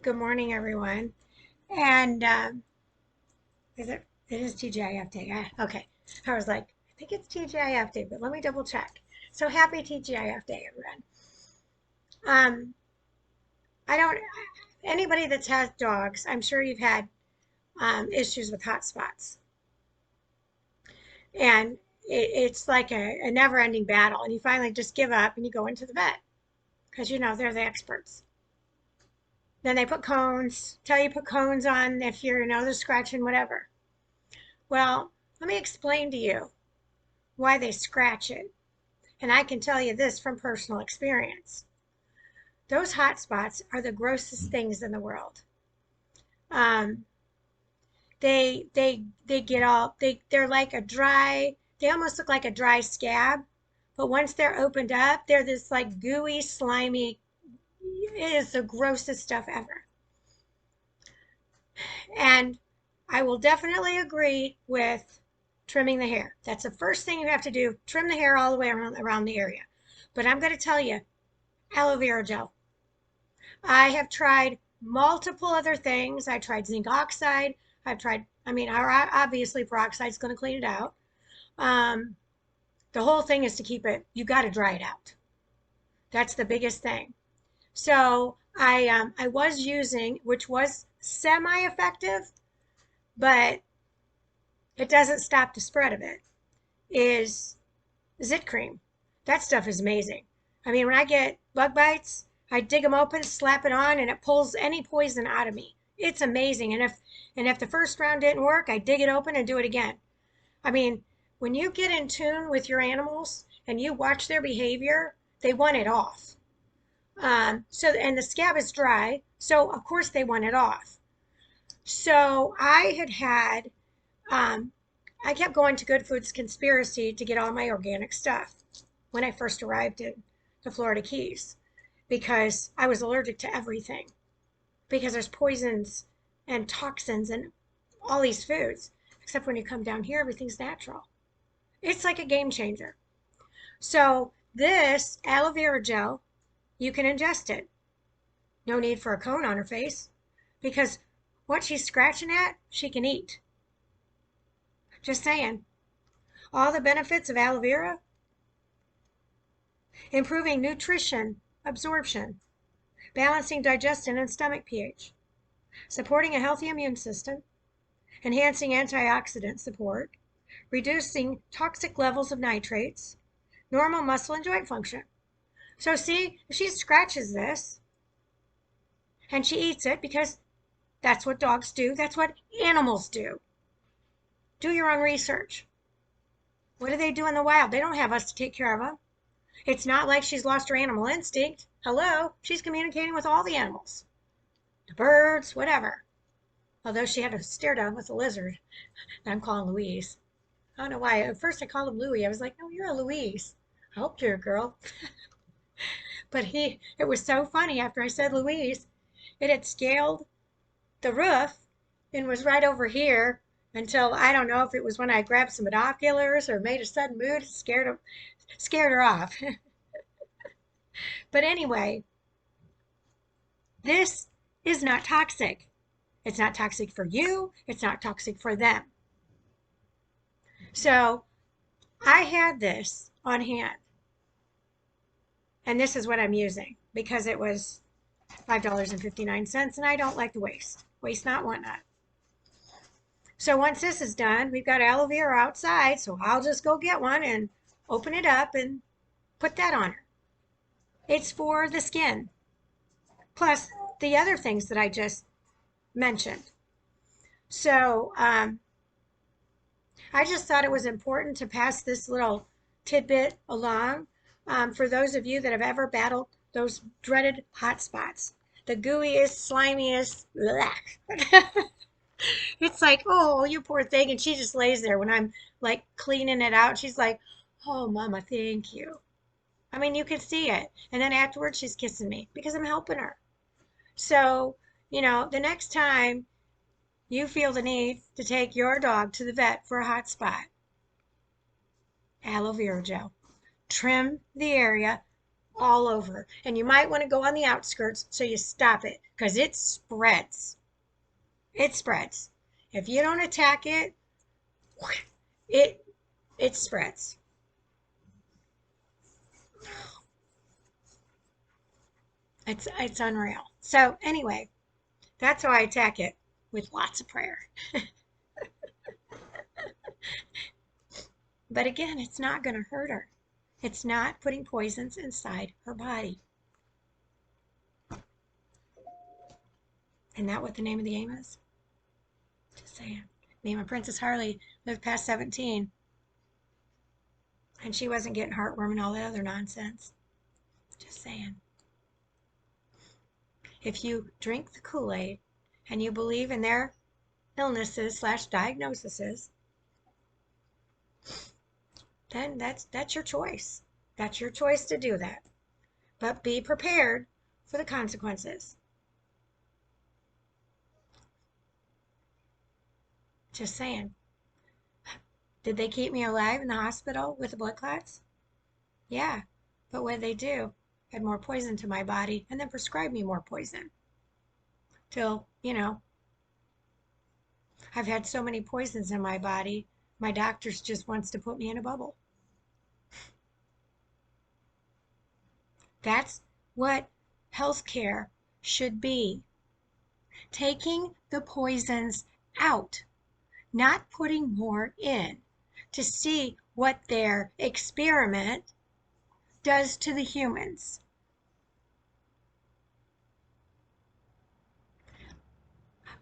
Good morning, everyone. And it is TGIF Day. Okay. I was like, I think it's TGIF Day, but let me double check. So happy TGIF Day, everyone. Um, I don't, anybody that's had dogs, I'm sure you've had issues with hot spots. And it's like a never-ending battle. And you finally just give up and you go into the vet because you know they're the experts. Then they put cones, tell you put cones on if your nose is scratching, whatever. Well, let me explain to you why they scratch it. And I can tell you this from personal experience. Those hot spots are the grossest things in the world. Um, they get all they're like a dry, they almost look like a dry scab, but once they're opened up, they're this like gooey, slimy, it is the grossest stuff ever. And I will definitely agree with trimming the hair. That's the first thing you have to do. Trim the hair all the way around the area. But I'm going to tell you, aloe vera gel. I have tried multiple other things. I tried zinc oxide. Obviously peroxide is going to clean it out. Um, the whole thing is to keep it, you got to dry it out. That's the biggest thing. So I was using, which was semi-effective, but it doesn't stop the spread of it, is zit cream. That stuff is amazing. I mean, when I get bug bites, I dig them open, slap it on, and it pulls any poison out of me. It's amazing. And if the first round didn't work, I dig it open and do it again. I mean, when you get in tune with your animals and you watch their behavior, they want it off. And the scab is dry, so of course they want it off. So um, I kept going to Good Foods Conspiracy to get all my organic stuff when I first arrived in the Florida Keys because I was allergic to everything because there's poisons and toxins in all these foods. Except when you come down here, everything's natural. It's like a game changer. So this aloe vera gel, you can ingest it. No need for a cone on her face because what she's scratching at, she can eat. Just saying. All the benefits of aloe vera: improving nutrition absorption, balancing digestion and stomach pH, supporting a healthy immune system, enhancing antioxidant support, reducing toxic levels of nitrates, normal muscle and joint function. So see, if she scratches this and she eats it because that's what dogs do, that's what animals do. Do your own research. What do they do in the wild? They don't have us to take care of them. It's not like she's lost her animal instinct. Hello, she's communicating with all the animals, the birds, whatever. Although she had a stare down with a lizard that I'm calling Louise. I don't know why. At first I called him Louie. I was like, no, you're a Louise. I hope you're a girl. But it was so funny after I said Louise. It had scaled the roof and was right over here until I don't know if it was when I grabbed some binoculars or made a sudden move, scared her off. But anyway, this is not toxic. It's not toxic for you. It's not toxic for them. So I had this on hand, and this is what I'm using because it was $5.59, and I don't like to waste. Waste not, want not. So once this is done, we've got aloe vera outside, so I'll just go get one and open it up and put that on her. It's for the skin, plus the other things that I just mentioned. So I just thought it was important to pass this little tidbit along for those of you that have ever battled those dreaded hot spots. The gooeyest, slimiest, it's like, oh, you poor thing. And she just lays there when I'm like cleaning it out. She's like, oh, mama, thank you. I mean, you can see it. And then afterwards, she's kissing me because I'm helping her. So, the next time you feel the need to take your dog to the vet for a hot spot, aloe vera gel. Trim the area, all over. And you might want to go on the outskirts so you stop it because it spreads. It spreads. If you don't attack it, it it spreads. It's unreal. So anyway, that's how I attack it, with lots of prayer. But again, it's not going to hurt her. It's not putting poisons inside her body. Isn't that what the name of the game is? Just saying. Name of Princess Harley lived past 17. And she wasn't getting heartworm and all that other nonsense. Just saying. If you drink the Kool-Aid and you believe in their illnesses / diagnoses, then that's your choice. That's your choice to do that. But be prepared for the consequences. Just saying. Did they keep me alive in the hospital with the blood clots? Yeah. But what did they do? Add more poison to my body and then prescribe me more poison. Till, I've had so many poisons in my body, my doctors just wants to put me in a bubble. That's what healthcare should be. Taking the poisons out, not putting more in, to see what their experiment does to the humans.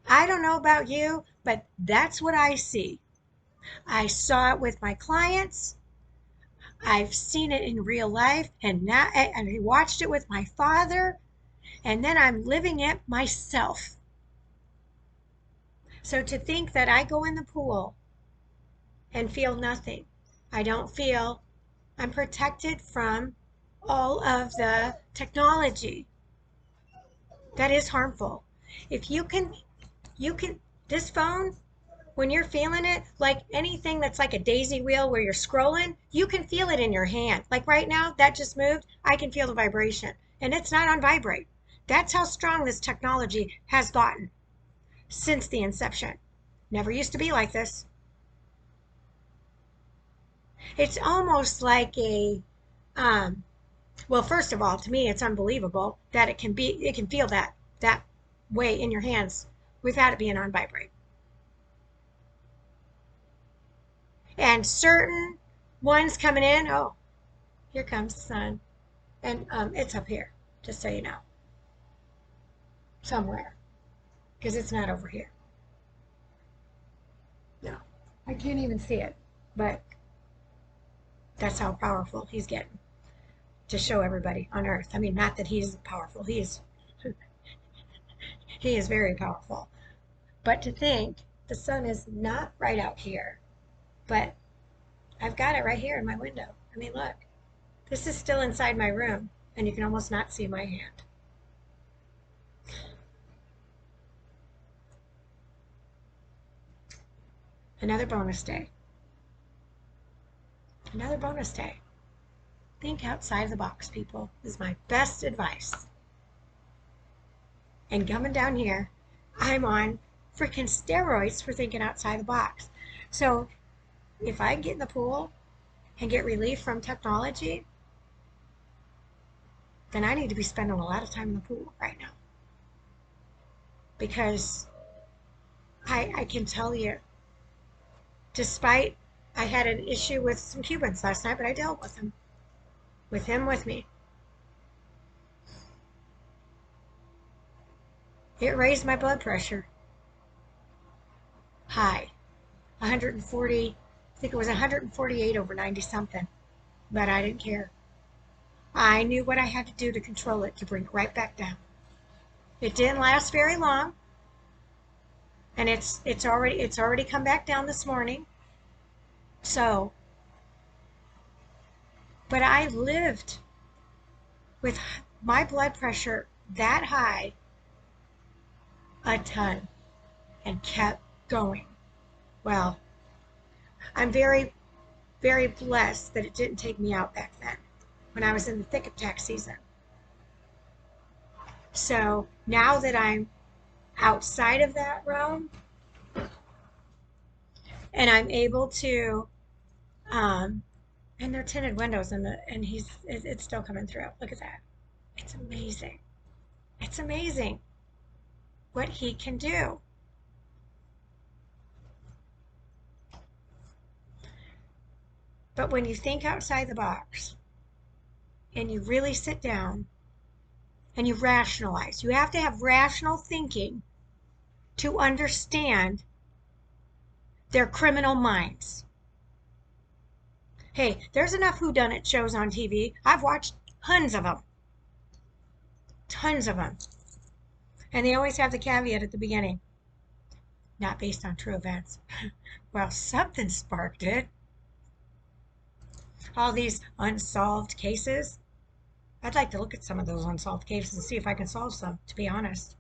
I don't know about you, but that's what I see. I saw it with my clients. I've seen it in real life, and I watched it with my father, and then I'm living it myself. So to think that I go in the pool and feel nothing, I don't feel I'm protected from all of the technology that is harmful. If you can, this phone, when you're feeling it, like anything that's like a daisy wheel where you're scrolling, you can feel it in your hand. Like right now, that just moved, I can feel the vibration, and it's not on vibrate. That's how strong this technology has gotten since the inception. Never used to be like this. It's almost like a, well, first of all, to me, it's unbelievable that it can feel that way in your hands without it being on vibrate. And certain ones coming in, oh, here comes the sun. And it's up here, just so you know. Somewhere. Because it's not over here. No. I can't even see it. But that's how powerful he's getting. To show everybody on earth. I mean, not that he's powerful. He is very powerful. But to think the sun is not right out here, but I've got it right here in my window. I mean, look. This is still inside my room, and you can almost not see my hand. Another bonus day. Another bonus day. Think outside the box, people, is my best advice. And coming down here, I'm on freaking steroids for thinking outside the box. So if I get in the pool and get relief from technology, then I need to be spending a lot of time in the pool right now. Because I can tell you, despite I had an issue with some Cubans last night, but I dealt with him. With him with me. It raised my blood pressure. High. 140, I think it was 148 over 90 something. But I didn't care. I knew what I had to do to control it, to bring it right back down. It didn't last very long. And it's already come back down this morning. So, but I lived with my blood pressure that high a ton and kept going. Well, I'm very, very blessed that it didn't take me out back then. when I was in the thick of tax season. So now that I'm outside of that realm and I'm able to, um, and they're tinted windows and it's still coming through. Look at that. It's amazing. It's amazing what he can do. But when you think outside the box and you really sit down and you rationalize, you have to have rational thinking to understand their criminal minds. Hey, there's enough whodunit shows on TV. I've watched tons of them. Tons of them. And they always have the caveat at the beginning. Not based on true events. Well, something sparked it. All these unsolved cases. I'd like to look at some of those unsolved cases and see if I can solve some, to be honest.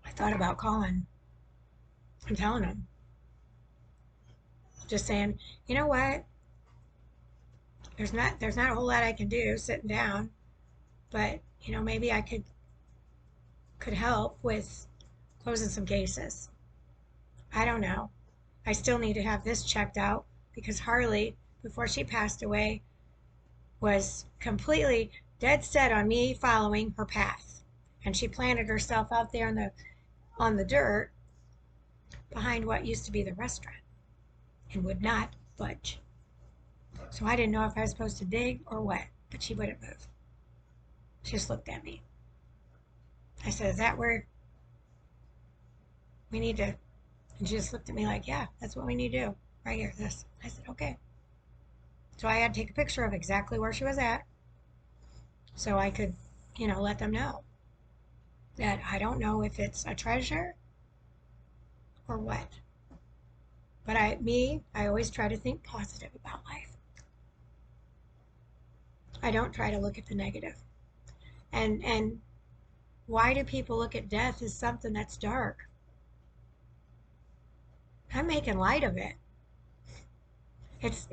I thought about calling and telling them. Just saying, you know what? There's not a whole lot I can do sitting down, but maybe I could help with closing some cases. I don't know. I still need to have this checked out because Harley, before she passed away, was completely dead set on me following her path. And she planted herself out there on the dirt behind what used to be the restaurant and would not budge. So I didn't know if I was supposed to dig or what, but she wouldn't move. She just looked at me. I said, is that where we need to? And she just looked at me like, yeah, that's what we need to do. Right here, this. I said, okay. So I had to take a picture of exactly where she was at so I could, let them know that I don't know if it's a treasure or what. But I always try to think positive about life. I don't try to look at the negative. And why do people look at death as something that's dark? I'm making light of it. It's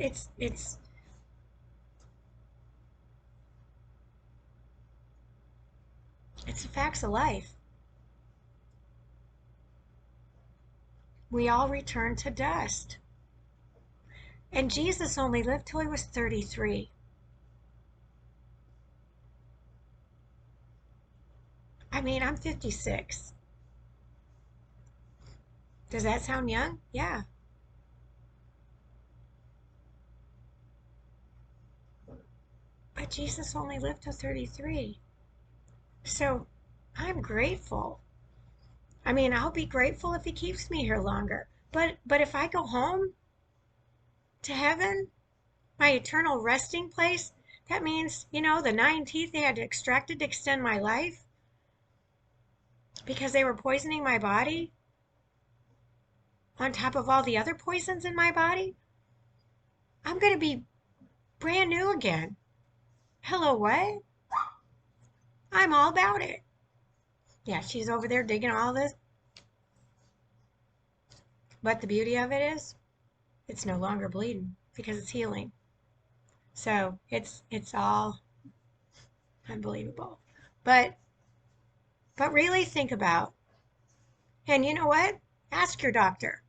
the facts of life. We all return to dust. And Jesus only lived till he was 33. I mean, I'm 56. Does that sound young? Yeah. But Jesus only lived till 33. So I'm grateful. I mean, I'll be grateful if he keeps me here longer. But if I go home to heaven, my eternal resting place, that means, the 9 teeth they had extracted to extend my life because they were poisoning my body on top of all the other poisons in my body. I'm going to be brand new again. Hello, what? I'm all about it. Yeah, she's over there digging all this. But the beauty of it is, it's no longer bleeding because it's healing. So it's all unbelievable. But really think about, and you know what? Ask your doctor,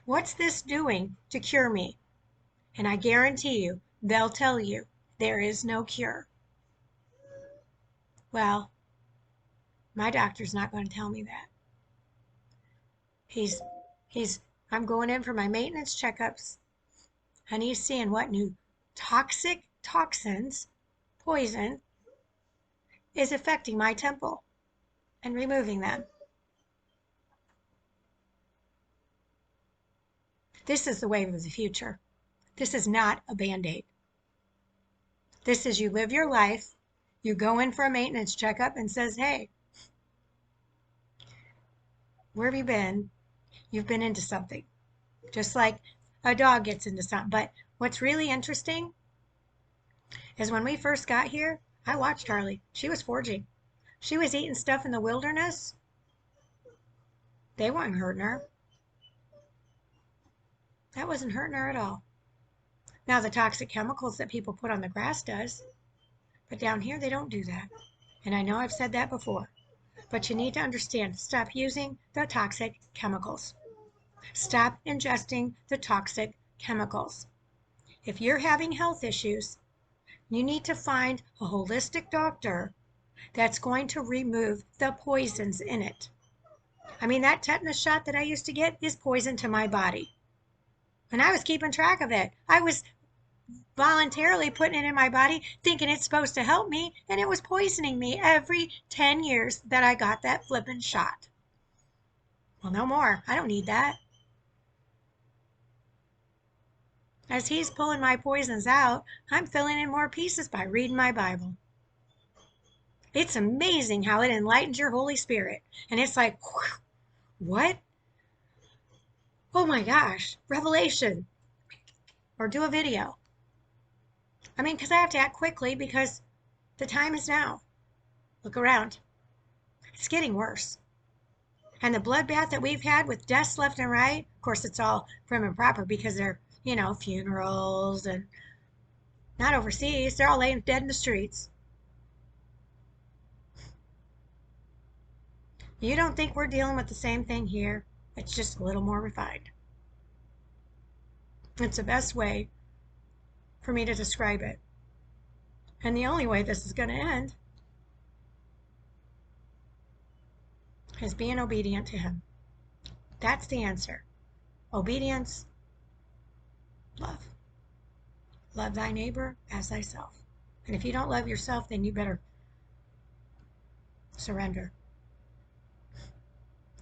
what's this doing to cure me? And I guarantee you, they'll tell you there is no cure. Well, my doctor's not going to tell me that. I'm going in for my maintenance checkups, and he's seeing what new toxins, poison, is affecting my temple and removing them. This is the wave of the future. This is not a Band-Aid. This is you live your life, you go in for a maintenance checkup and says, hey, where have you been? You've been into something. Just like a dog gets into something. But what's really interesting is when we first got here, I watched Harley. She was foraging. She was eating stuff in the wilderness. They weren't hurting her. That wasn't hurting her at all. Now, the toxic chemicals that people put on the grass does, but down here they don't do that. And I know I've said that before, but you need to understand, stop using the toxic chemicals. Stop ingesting the toxic chemicals. If you're having health issues, you need to find a holistic doctor that's going to remove the poisons in it. I mean, that tetanus shot that I used to get is poison to my body. And I was keeping track of it. I was voluntarily putting it in my body, thinking it's supposed to help me, and it was poisoning me every 10 years that I got that flippin' shot. Well, no more. I don't need that. As he's pulling my poisons out, I'm filling in more pieces by reading my Bible. It's amazing how it enlightens your Holy Spirit. And it's like, what? Oh my gosh, revelation. Or do a video. I mean, because I have to act quickly because the time is now. Look around. It's getting worse. And the bloodbath that we've had with deaths left and right, of course, it's all prim and proper because they're, funerals and not overseas. They're all laying dead in the streets. You don't think we're dealing with the same thing here? It's just a little more refined. It's the best way for me to describe it. And the only way this is going to end is being obedient to him. That's the answer. Obedience, love. Love thy neighbor as thyself. And if you don't love yourself, then you better surrender.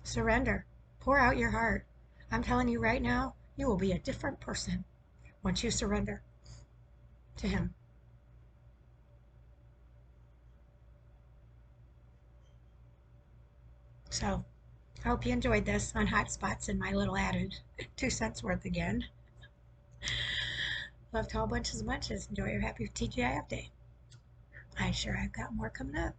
Surrender. Pour out your heart. I'm telling you right now, you will be a different person once you surrender to him. So, I hope you enjoyed this on Hot Spots and my little added 2 cents worth again. Love to all bunches of bunches. Enjoy your happy TGIF day. I sure have got more coming up.